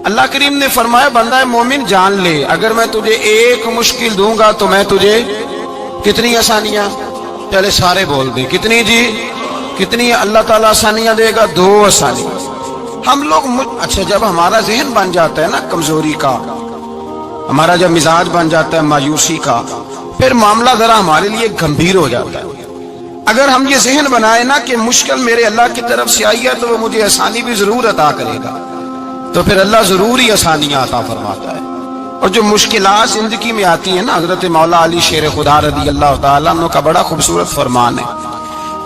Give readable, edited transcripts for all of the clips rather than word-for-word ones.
اللہ کریم نے فرمایا بندہ مومن جان لے اگر میں تجھے ایک مشکل دوں گا تو میں تجھے کتنی آسانیاں، چلے سارے بول دیں کتنی جی، کتنی اللہ تعالیٰ آسانیاں دے گا؟ 2 آسانیاں۔ ہم لوگ اچھا جب ہمارا ذہن بن جاتا ہے نا کمزوری کا، ہمارا جب مزاج بن جاتا ہے مایوسی کا، پھر معاملہ ذرا ہمارے لیے گمبھیر ہو جاتا ہے۔ اگر ہم یہ ذہن بنائے نا کہ مشکل میرے اللہ کی طرف سے آئی ہے تو وہ مجھے آسانی بھی ضرور عطا کرے گا، تو پھر اللہ ضرور ہی آسانیاں عطا فرماتا ہے۔ اور جو مشکلات زندگی میں آتی ہیں نا، حضرت مولا علی شیر خدا رضی اللہ تعالیٰ عنہ کا بڑا خوبصورت فرمان ہے۔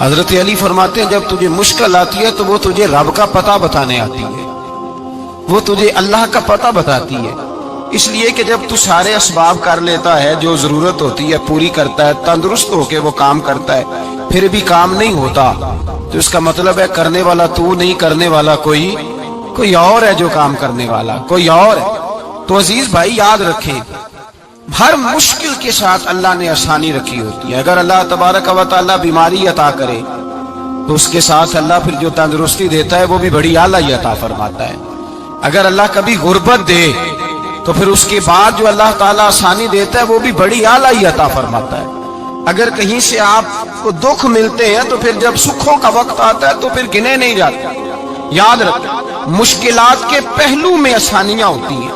حضرت علی فرماتے ہیں جب تجھے مشکل آتی ہے تو وہ تجھے رب کا پتہ بتانے آتی ہے، وہ تجھے اللہ کا پتہ بتاتی ہے۔ اس لیے کہ جب تو سارے اسباب کر لیتا ہے، جو ضرورت ہوتی ہے پوری کرتا ہے، تندرست ہو کے وہ کام کرتا ہے، پھر بھی کام نہیں ہوتا، تو اس کا مطلب ہے کرنے والا تو نہیں، کرنے والا کوئی اور ہے جو کام کرنے والا کوئی اور ہے۔ تو عزیز بھائی یاد رکھیں، ہر مشکل کے ساتھ اللہ نے آسانی رکھی ہوتی ہے۔ اگر اللہ تبارک و تعالیٰ بیماری عطا کرے تو اس کے ساتھ اللہ پھر جو تندرستی دیتا ہے وہ بھی بڑی اعلیٰ عطا فرماتا ہے۔ اگر اللہ کبھی غربت دے تو پھر اس کے بعد جو اللہ تعالیٰ آسانی دیتا ہے وہ بھی بڑی اعلیٰ عطا فرماتا ہے۔ اگر کہیں سے آپ کو دکھ ملتے ہیں تو پھر جب سکھوں کا وقت آتا ہے تو پھر گنے نہیں جاتے۔ یاد رکھیں مشکلات کے پہلو میں آسانیاں ہوتی ہیں،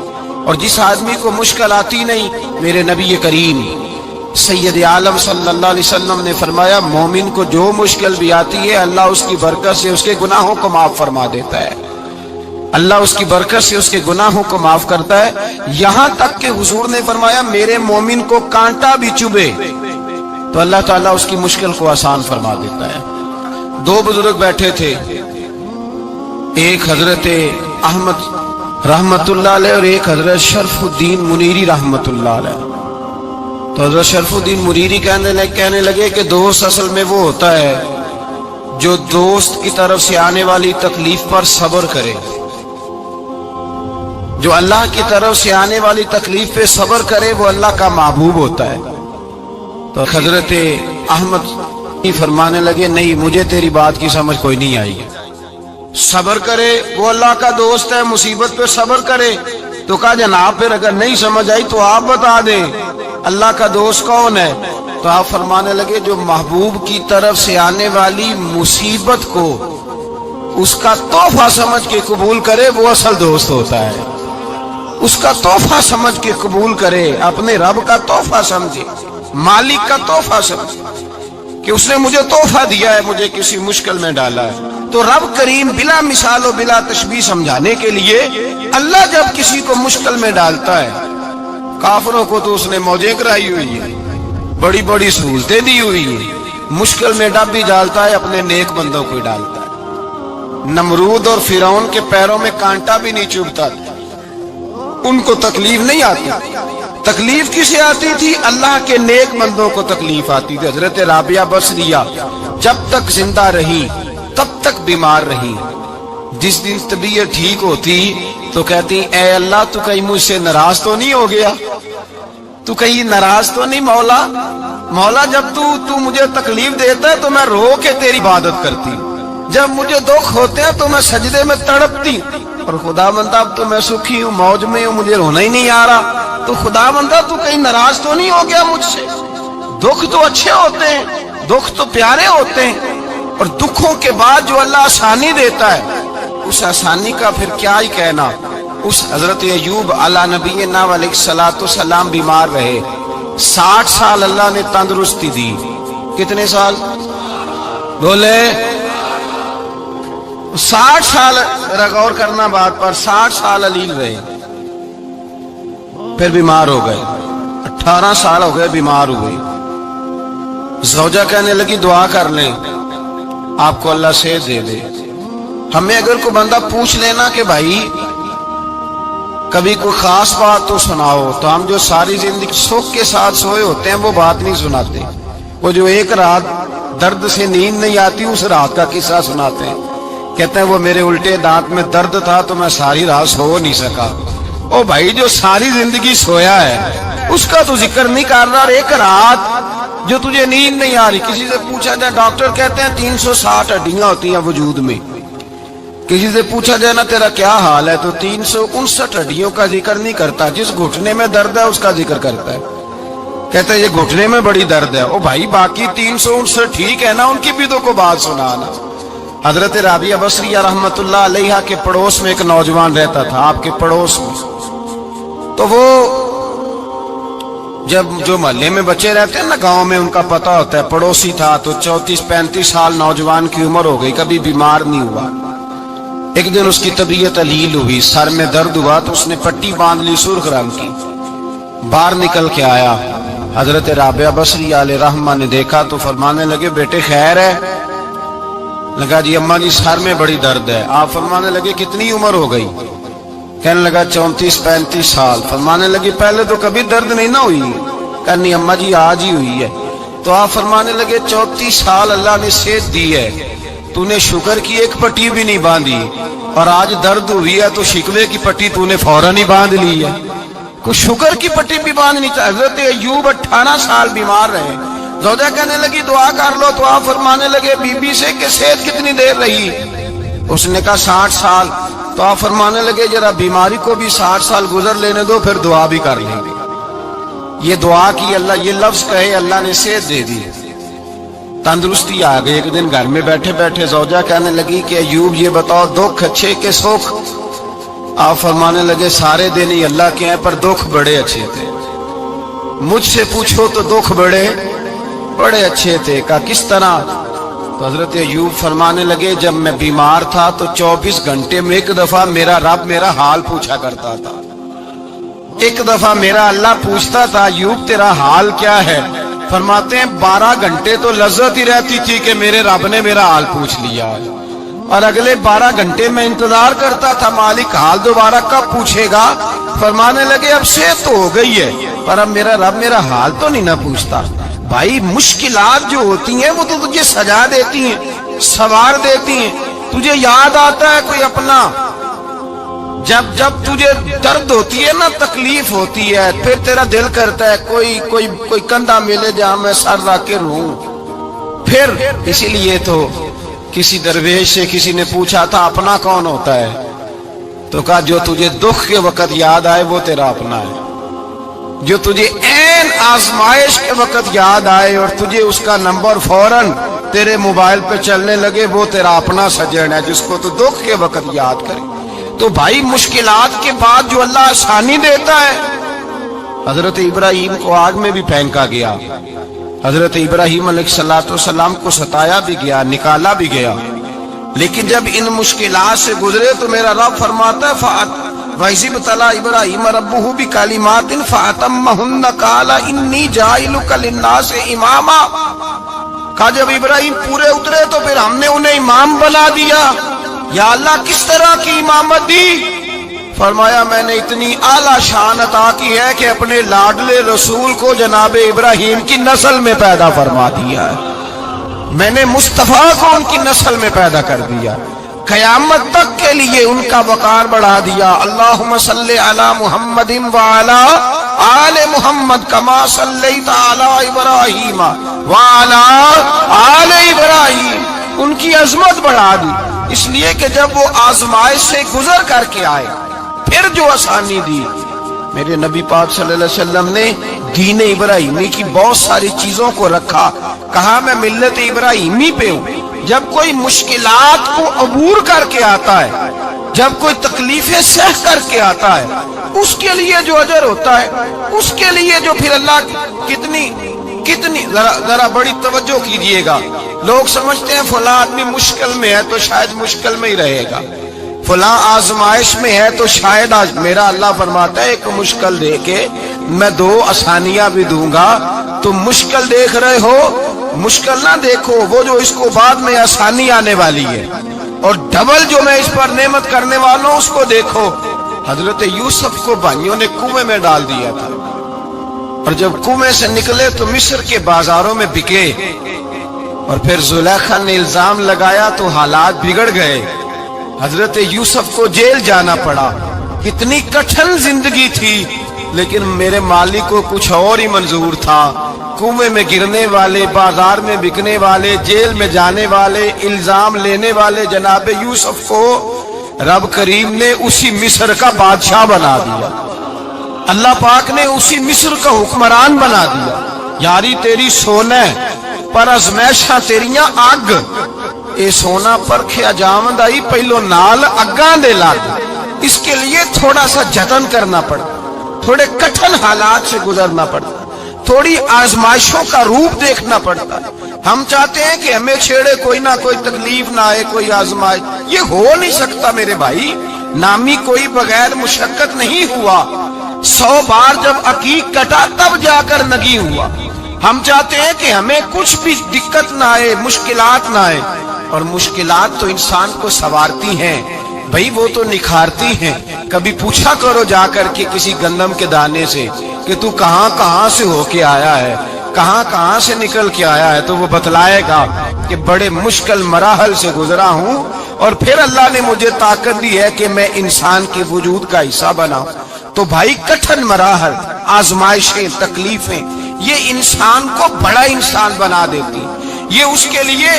اور جس آدمی کو مشکل آتی نہیں، میرے نبی کریم سید عالم صلی اللہ علیہ وسلم نے فرمایا مومن کو جو مشکل بھی آتی ہے اللہ اس کی برکت سے اس کے گناہوں کو معاف فرما دیتا ہے، اللہ اس کی برکت سے اس کے گناہوں کو معاف کرتا ہے۔ یہاں تک کہ حضور نے فرمایا میرے مومن کو کانٹا بھی چبھے تو اللہ تعالیٰ اس کی مشکل کو آسان فرما دیتا ہے۔ 2 بزرگ بیٹھے تھے، ایک حضرت احمد رحمت اللہ علیہ اور ایک حضرت شرف الدین منیری رحمت اللہ علیہ۔ تو حضرت شرف الدین منیری کہنے لگے کہ دوست اصل میں وہ ہوتا ہے جو دوست کی طرف سے آنے والی تکلیف پر صبر کرے، جو اللہ کی طرف سے آنے والی تکلیف پہ صبر کرے وہ اللہ کا محبوب ہوتا ہے۔ تو حضرت احمد فرمانے لگے نہیں مجھے تیری بات کی سمجھ کوئی نہیں آئی، صبر کرے وہ اللہ کا دوست ہے، مصیبت پہ صبر کرے۔ تو کہا جناب پھر اگر نہیں سمجھ آئی تو آپ بتا دیں اللہ کا دوست کون ہے؟ تو آپ فرمانے لگے جو محبوب کی طرف سے آنے والی مصیبت کو اس کا تحفہ سمجھ کے قبول کرے وہ اصل دوست ہوتا ہے، اس کا تحفہ سمجھ کے قبول کرے، اپنے رب کا تحفہ سمجھے، مالک کا تحفہ سمجھے کہ اس نے مجھے تحفہ دیا ہے، مجھے کسی مشکل میں ڈالا ہے۔ تو رب کریم بلا مثال و بلا تشبیہ سمجھانے کے لیے اللہ جب کسی کو مشکل میں ڈالتا ہے، کافروں کو تو اس نے موجیں کرائی ہوئی ہے، بڑی بڑی سہولتیں دی ہوئی ہیں، مشکل میں ڈب بھی ڈالتا ہے اپنے نیک بندوں کو ہی ڈالتا ہے۔ نمرود اور فرعون کے پیروں میں کانٹا بھی نہیں چبھتا، ان کو تکلیف نہیں آتی، تکلیف کسے آتی تھی؟ اللہ کے نیک بندوں کو تکلیف آتی تھی۔ حضرت رابعہ بصریہ جب تک زندہ رہی تب تک بیمار رہی، جس دن طبیعت ٹھیک ہوتی تو کہتی اے اللہ تو کہیں مجھ سے ناراض تو نہیں ہو گیا، تو کہیں ناراض تو نہیں مولا جب تو مجھے تکلیف دیتا ہے تو میں رو کے تیری عبادت کرتی، جب مجھے دکھ ہوتے ہیں تو میں سجدے میں تڑپتی، اور خدا بندہ اب تو میں سکھی ہوں، موج میں ہوں، مجھے رونا ہی نہیں آ رہا، تو خدا بندہ تو کہیں ناراض تو نہیں ہو گیا مجھ سے؟ دکھ تو اچھے ہوتے ہیں، دکھ تو پیارے ہوتے ہیں، اور دکھوں کے بعد جو اللہ آسانی دیتا ہے اس آسانی کا پھر کیا ہی کہنا۔ اس حضرت ایوب علی نبینا علیہ الصلوۃ والسلام بیمار رہے، 60 سال اللہ نے تندرستی دی۔ کتنے سال بولے؟ 60 سال، غور کرنا بات پر، 60 سال علیل رہے، پھر بیمار ہو گئے، 18 سال ہو گئے بیمار ہوئے۔ زوجہ کہنے لگی دعا کر لیں آپ کو اللہ صحت دے دے۔ ہمیں اگر کوئی بندہ پوچھ لینا کہ بھائی کبھی کوئی خاص بات تو سناؤ، تو ہم جو ساری زندگی سکھ کے ساتھ سوئے ہوتے ہیں وہ بات نہیں سناتے، وہ جو ایک رات درد سے نیند نہیں آتی اس رات کا قصہ سناتے ہیں، کہتے ہیں وہ میرے الٹے دانت میں درد تھا تو میں ساری رات سو نہیں سکا۔ او بھائی جو ساری زندگی سویا ہے اس کا تو ذکر نہیں کر رہا، اور ایک رات جو تجھے نیند نہیں آ رہی۔ کسی سے پوچھا جائے ڈاکٹر کہتے ہیں 360 ہڈیاں ہوتی ہیں وجود میں، کسی سے پوچھا جائے نا تیرا کیا حال ہے تو 359 ہڈیوں کا ذکر نہیں کرتا، جس گھٹنے میں درد ہے اس کا ذکر کرتا ہے، کہتا ہے یہ گھٹنے میں بڑی درد ہے۔ او بھائی باقی 359 ٹھیک ہے نا، ان کی بھی تو کو بات سنانا۔ حضرت رابعہ بصریہ رحمت اللہ علیہا کے پڑوس میں ایک نوجوان رہتا تھا، آپ کے پڑوس میں، تو وہ جب جو محلے میں بچے رہتے ہیں نا گاؤں میں، ان کا پتہ ہوتا ہے، پڑوسی تھا تو 34-35 سال نوجوان کی عمر ہو گئی، کبھی بیمار نہیں ہوا۔ ایک دن اس کی طبیعت علیل ہوئی، سر میں درد ہوا تو اس نے پٹی باندھ لی سرخ رنگ کی، باہر نکل کے آیا۔ حضرت رابعہ بصریہ علیہ رحمہ نے دیکھا تو فرمانے لگے بیٹے خیر ہے؟ لگا جی اماں جی سر میں بڑی درد ہے۔ آپ فرمانے لگے کتنی عمر ہو گئی؟ کہنے لگا 34-35 سال۔ فرمانے لگے پہلے تو کبھی درد نہیں نہ ہوئی؟ کہنی اماں جی آج ہی ہوئی ہے۔ تو آپ فرمانے لگے 34 سال اللہ نے صحت دی ہے، تو نے شکر کی ایک پٹی بھی نہیں باندھی، اور آج درد ہوئی ہے تو شکوے کی پٹی تو نے فوراً ہی باندھ لی ہے، کوئی شکر کی پٹی بھی باندھنی چاہیے۔ حضرت ایوب 18 سال بیمار رہے، زوجہ کہنے لگی دعا کر لو، تو آپ فرمانے لگے بی بی سے کہ صحت کتنی دیر رہی؟ اس نے کہا 60 سال۔ تو آپ فرمانے لگے ذرا بیماری کو بھی 60 سال گزر لینے دو، پھر دعا بھی کر لیں گے۔ یہ دعا کی، اللہ یہ لفظ کہے اللہ نے صحت دے دی، تندرستی آ گئی۔ ایک دن گھر میں بیٹھے بیٹھے زوجہ کہنے لگی کہ ایوب یہ بتاؤ دکھ اچھے کہ سکھ؟ آپ فرمانے لگے سارے دن ہی اللہ کے ہیں، پر دکھ بڑے اچھے تھے۔ مجھ سے پوچھو تو دکھ بڑے اچھے تھے۔ کہا کس طرح؟ تو حضرت ایوب فرمانے لگے جب میں بیمار تھا تو 24 گھنٹے میں ایک دفعہ میرا رب میرا حال پوچھا کرتا تھا، ایک دفعہ میرا اللہ پوچھتا تھا ایوب تیرا حال کیا ہے؟ فرماتے ہیں 12 گھنٹے تو لذت ہی رہتی تھی کہ میرے رب نے میرا حال پوچھ لیا، اور اگلے 12 گھنٹے میں انتظار کرتا تھا مالک حال دوبارہ کب پوچھے گا۔ فرمانے لگے اب صحت تو ہو گئی ہے، پر اب میرا رب میرا حال تو نہیں نہ پوچھتا۔ بھائی مشکلات جو ہوتی ہیں وہ تو تجھے سجا دیتی ہیں، سوار دیتی ہیں، تجھے یاد آتا ہے کوئی اپنا، جب تجھے درد ہوتی ہے نا، تکلیف ہوتی ہے، پھر تیرا دل کرتا ہے کوئی کندھا ملے جہاں میں سر رکھ کے رہوں۔ پھر اسی لیے تو کسی درویش سے کسی نے پوچھا تھا اپنا کون ہوتا ہے؟ تو کہا جو تجھے دکھ کے وقت یاد آئے وہ تیرا اپنا ہے، جو تجھے عین آزمائش کے وقت یاد آئے اور تجھے اس کا نمبر فوراً تیرے موبائل پہ چلنے لگے وہ تیرا اپنا سجن ہے، جس کو تو دکھ کے وقت یاد کرے۔ تو بھائی مشکلات کے بعد جو اللہ آسانی دیتا ہے، حضرت ابراہیم کو آگ میں بھی پھینکا گیا، حضرت ابراہیم علیہ السلام کو ستایا بھی گیا، نکالا بھی گیا، لیکن جب ان مشکلات سے گزرے تو میرا رب فرماتا ہے وَإِذِ ابْتَلَىٰ إِبْرَاهِيمَ رَبُّهُ بِكَلِمَاتٍ فَأَتَمَّهُنَّ قَالَ إِنِّي جَاعِلُكَ لِلنَّاسِ إِمَامًا۔ کہا جب ابراہیم پورے اترے تو پھر ہم نے انہیں امام بنا دیا۔ یا اللہ کس طرح کی امامت دی؟ فرمایا میں نے اتنی اعلیٰ شان عطا کی ہے کہ اپنے لاڈلے رسول کو جناب ابراہیم کی نسل میں پیدا فرما دیا ہے، میں نے مصطفیٰ کو ان کی نسل میں پیدا کر دیا، قیامت تک کے لیے ان کا وقار بڑھا دیا۔ اللہم صلی علی محمد وعلی آل محمد کما صلیت علی ابراہیم وعلی آل ابراہیم، ان کی عظمت بڑھا دی، اس لیے کہ جب وہ آزمائش سے گزر کر کے آئے پھر جو آسانی دی۔ میرے نبی پاک صلی اللہ علیہ وسلم نے دین ابراہیمی کی بہت ساری چیزوں کو رکھا، کہا میں ملت ابراہیمی پہ ہوں۔ جب کوئی مشکلات کو عبور کر کے آتا ہے، جب کوئی تکلیفیں سہ کر کے آتا ہے، اس کے لیے جو اجر ہوتا ہے، اس کے لیے جو پھر اللہ کتنی ذرا بڑی توجہ کیجئے گا۔ لوگ سمجھتے ہیں فلاں آدمی مشکل میں ہے تو شاید مشکل میں ہی رہے گا، فلاں آزمائش میں ہے تو شاید آج میرا اللہ فرماتا ہے ایک مشکل دے کے میں 2 آسانیاں بھی دوں گا۔ تم مشکل دیکھ رہے ہو، مشکل نہ دیکھو، وہ جو اس کو بعد میں آسانی آنے والی ہے، اور ڈبل جو میں اس پر نعمت کرنے والا ہوں اس کو دیکھو۔ حضرت یوسف کو بھائیوں نے کنویں میں ڈال دیا تھا، اور جب کنویں سے نکلے تو مصر کے بازاروں میں بکے، اور پھر زلیخا نے الزام لگایا تو حالات بگڑ گئے، حضرت یوسف کو جیل جانا پڑا۔ کتنی کٹھن زندگی تھی، لیکن میرے مالک کو کچھ اور ہی منظور تھا. کنویں میں گرنے والے، بازار میں بکنے والے، جیل میں جانے والے، الزام لینے والے جناب یوسف کو رب کریم نے اسی مصر کا بادشاہ بنا دیا. اللہ پاک نے اسی مصر کا حکمران بنا دیا. یاری تیری سونا پر ازمیشاں تیریاں اگ، اے سونا پرکھیا جاوند آئی پہلو نال اگاں دے لگ. اس کے لیے تھوڑا سا جتن کرنا پڑتا، تھوڑے کٹھن حالات سے گزرنا پڑتا، تھوڑی آزمائشوں کا روپ دیکھنا پڑتا. ہم چاہتے ہیں کہ ہمیں چھیڑے کوئی نہ کوئی تکلیف نہ آئے، کوئی آزمائش. یہ ہو نہیں سکتا میرے بھائی. نامی کوئی بغیر مشقت نہیں ہوا. 100 بار جب عقیق کٹا تب جا کر نگی ہوا. ہم چاہتے ہیں کہ ہمیں کچھ بھی دقت نہ آئے، مشکلات نہ آئے. اور مشکلات تو انسان کو سنوارتی ہیں بھائی، وہ تو نکھارتی ہیں. کبھی پوچھا کرو جا کر کے کسی گندم کے دانے سے کہ تو کہاں کہاں سے ہو کے آیا ہے، کہاں کہاں سے نکل کے آیا ہے، تو وہ بتلائے گا کہ بڑے مشکل مراحل سے گزرا ہوں اور پھر اللہ نے مجھے طاقت دی ہے کہ میں انسان کے وجود کا حصہ بناؤں. تو بھائی کٹھن مراحل، آزمائشیں، تکلیفیں یہ انسان کو بڑا انسان بنا دیتی. یہ اس کے لیے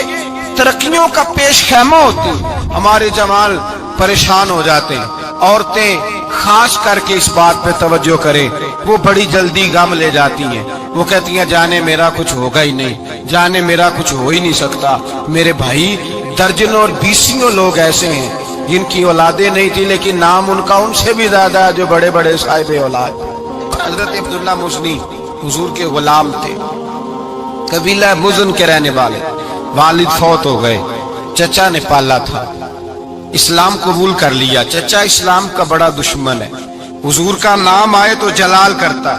ترقیوں کا پیش خیمہ ہوتی. ہمارے جوان پریشان ہو جاتے ہیں. عورتیں خاص کر کے اس بات پہ توجہ کریں، وہ بڑی جلدی غم لے جاتی ہیں. وہ کہتی ہیں جانے میرا کچھ ہوگا ہی نہیں، جانے میرا کچھ ہو ہی نہیں سکتا. میرے بھائی درجنوں اور بیسیوں لوگ ایسے ہیں جن کی اولادیں نہیں تھی لیکن نام ان کا ان سے بھی زیادہ ہے جو بڑے بڑے صاحب اولاد. حضرت عبداللہ مزنی حضور کے غلام تھے، قبیلہ مزن کے رہنے والے. والد فوت ہو گئے، چچا نے پالا تھا، اسلام قبول کر لیا. چچا اسلام کا بڑا دشمن ہے، حضور کا نام آئے تو جلال کرتا،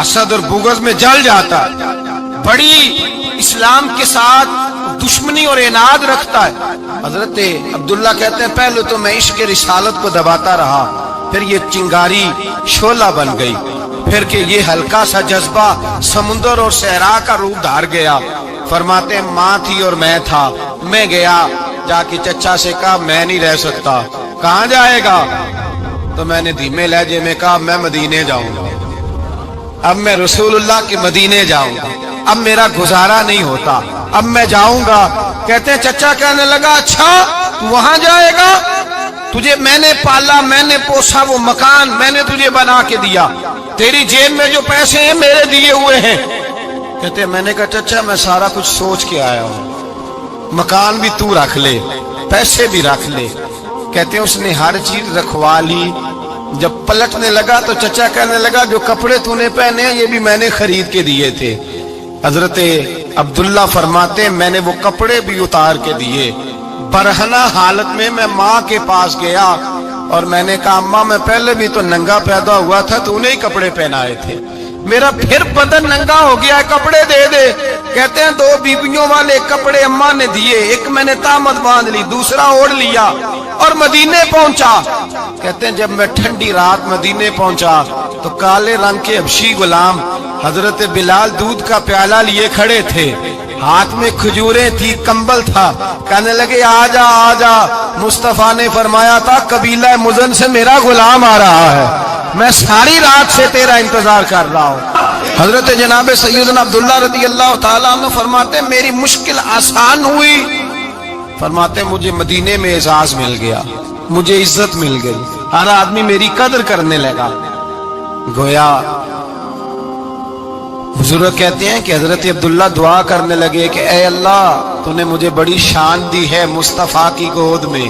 حسد اور بغض میں جل جاتا، بڑی اسلام کے ساتھ دشمنی اور عناد رکھتا ہے. حضرت عبداللہ کہتے ہیں پہلے تو میں عشق رسالت کو دباتا رہا، پھر یہ چنگاری شعلہ بن گئی، پھر کہ یہ ہلکا سا جذبہ سمندر اور صحرا کا روپ دھار گیا. فرماتے ہیں ماں تھی اور میں تھا. میں گیا جا کے چچا سے کہا میں نہیں رہ سکتا. کہاں جائے گا؟ تو میں نے دھیمے لہجے میں کہا میں مدینے جاؤں گا. اب میں رسول اللہ کے مدینے جاؤں گا، اب میرا گزارا نہیں ہوتا، اب میں جاؤں گا. کہتے ہیں چچا کہنے لگا اچھا تو وہاں جائے گا؟ تجھے میں نے پالا، میں نے پوسا، وہ مکان میں نے تجھے بنا کے دیا، تیری جیب میں جو پیسے ہیں میرے دیے ہوئے ہیں. کہتے ہیں میں نے کہا چچا میں سارا کچھ سوچ کے آیا ہوں، مکان بھی تو رکھ لے، پیسے بھی رکھ لے. کہتے ہیں اس نے ہر چیز رکھوا لی. جب پلٹنے لگا تو چچا کہنے لگا جو کپڑے تو نے پہنے ہیں یہ بھی میں نے خرید کے دیے تھے. حضرت عبداللہ فرماتے میں نے وہ کپڑے بھی اتار کے دیے. برہنہ حالت میں ماں کے پاس گیا اور میں نے کہا اماں میں پہلے بھی تو ننگا پیدا ہوا تھا، تو انہیں ہی کپڑے پہنائے تھے، میرا پھر بدن ننگا ہو گیا ہے، کپڑے دے دے. کہتے ہیں 2 بیویوں والے کپڑے اماں نے دیے، ایک میں نے تامت باندھ لی، دوسرا اوڑھ لیا اور مدینے پہنچا. کہتے ہیں جب میں ٹھنڈی رات مدینے پہنچا تو کالے رنگ کے حبشی غلام حضرت بلال دودھ کا پیالہ لیے کھڑے تھے، ہاتھ میں کھجوریں تھی، کمبل تھا. کہنے لگے آجا آجا، مصطفیٰ نے فرمایا تھا قبیلہ مزن سے میرا غلام آ رہا ہے، میں ساری رات سے تیرا انتظار کر رہا ہوں. حضرت جناب سیدنا عبداللہ رضی اللہ تعالیٰ عنہ فرماتے ہیں میری مشکل آسان ہوئی. فرماتے ہیں مجھے مدینے میں اعزاز مل گیا، مجھے عزت مل گئی، ہر آدمی میری قدر کرنے لگا. گویا حضور کہتے ہیں کہ حضرت عبداللہ دعا کرنے لگے کہ اے اللہ تو نے مجھے بڑی شان دی ہے مصطفیٰ کی گود میں،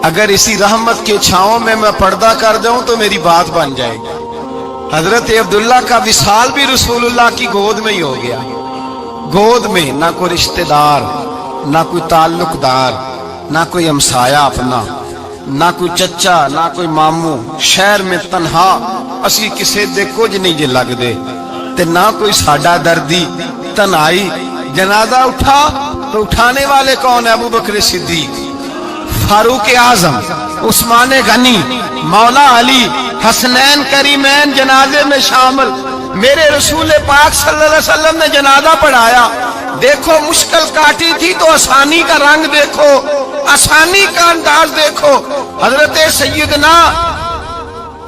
اگر اسی رحمت کے چھاؤں میں پردہ کر جاؤں تو میری بات بن جائے گی. حضرت عبداللہ کا وصال بھی رسول اللہ کی گود میں ہی ہو گیا. گود میں نہ کوئی رشتہ دار، نہ کوئی تعلق دار، نہ کوئی ہمسایا اپنا، نہ کوئی چچا، نہ کوئی ماموں. شہر میں تنہا اسی کسے دے کچھ نہیں جے لگ دے تے نہ کوئی ساڈا دردی. تنہائی جنازہ اٹھا تو اٹھانے والے کون ہے؟ ابو بکر صدیق، فاروق اعظم، عثمان غنی، مولا علی، حسنین کریمین جنازے میں شامل. میرے رسول پاک صلی اللہ علیہ وسلم نے جنازہ پڑھایا. دیکھو مشکل کاٹی تھی تو آسانی کا رنگ دیکھو، آسانی کا انداز دیکھو. حضرت سیدنا